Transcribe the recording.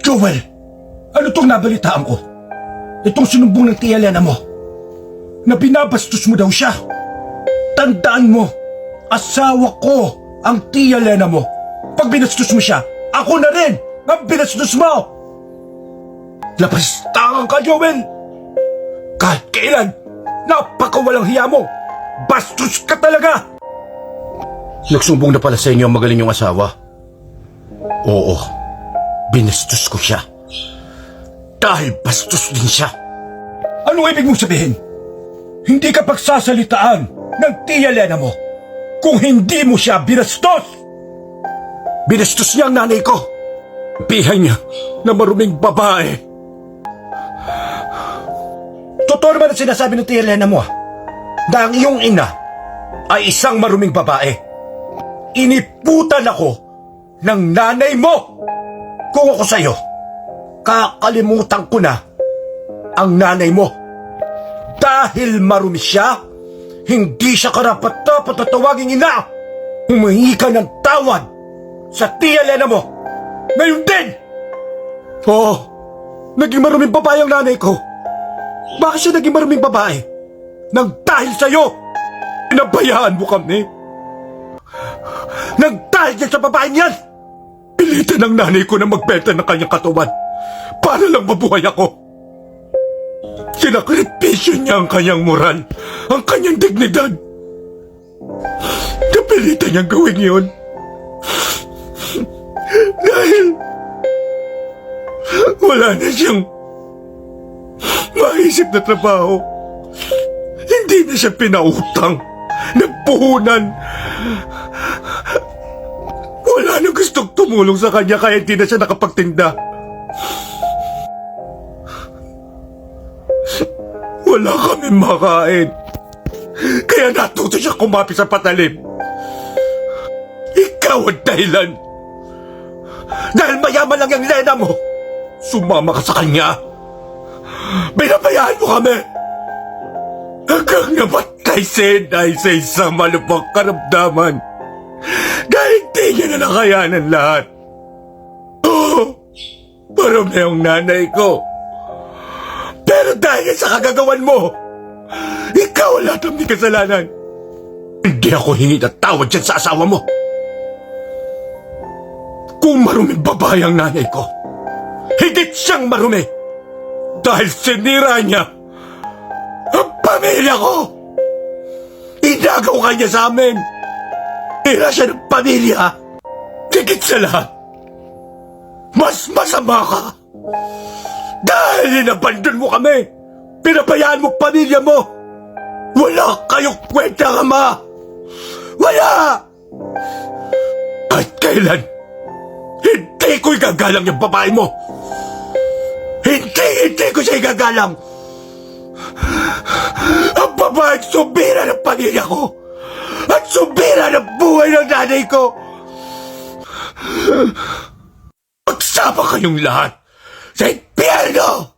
Joel, ano tong nabalitaan ko? Itong sinumbong ng Tia Elena mo, na binabastos mo daw siya. Tandaan mo, asawa ko ang Tia Elena mo. Pag binastos mo siya, ako na rin ang binastos mo! Lapastangan ka, Joel! Kahit kailan, napakawalang hiya mo! Bastos ka talaga! Nagsumbong na pala sa inyo ang magaling yung asawa. Oo, binastos ko siya. Dahil bastos din siya. Anong ibig mong sabihin? Hindi ka pagsasalitaan ng Tia Elena mo kung hindi mo siya binastos! Binastos niya ang nanay ko. Pihay niya na maruming babae. Totoo naman ang sinasabi ng Tia Elena mo na ang iyong ina ay isang maruming babae. Iniputan ako ng nanay mo. Kung ako sa'yo, kakalimutan ko na ang nanay mo. Dahil marumi siya, hindi siya karapat-dapat na tawaging ina. Humingi ka ng tawad sa Tia Elena mo. Ngayon din! Oo, naging maruming babae ang nanay ko. Bakit siya naging maruming babae? Nang dahil sa'yo, pinabayaan mo kami. Nang dahil dyan sa babaeng yan, pilitan ng nanay ko na magbenta ng kanyang katawan para lang mabuhay ako. Sinakripisyo niya ang kanyang moral, ang kanyang dignidad. Napilitan niyang gawin yun. Dahil wala na siyang maisip na trabaho. Hindi na siya pinautang, nagpuhunan. Wala na gustong tumulong sa kanya kaya hindi na siya nakapagtinda. Wala kami makain. Kaya natuto siya kumapi sa patalim. Ikaw ang dahilan. Dahil mayaman lang yung Lena mo, sumama ka sa kanya. Binabayaan mo kami. Hanggang namatay si Inay sa isang malubhang karamdaman. Dahil di niya na nakayanan lahat. Oo, marami ang nanay ko. Pero dahil sa kagagawan mo, ikaw lahat ang may kasalanan. Hindi ako hingi ng tawad dyan sa asawa mo. Kung maruming babae ang nanay ko, higit siyang marumi. Dahil sinira niya ang pamilya ko. Inagaw ka niya sa amin. Tira siya ng pamilya. Higit sa lahat, mas masama ka. Dahil inabandon mo kami. Pinabayaan mo pamilya mo. Wala kayong kwenta, Ama. Wala! Kahit kailan, hindi ko igagalang yung babae mo. Hindi ko siya igagalang. Ang babae subira ng pamilya ko. At subira ng buhay ng nanay ko. Magsama kayong lahat sa impyerno!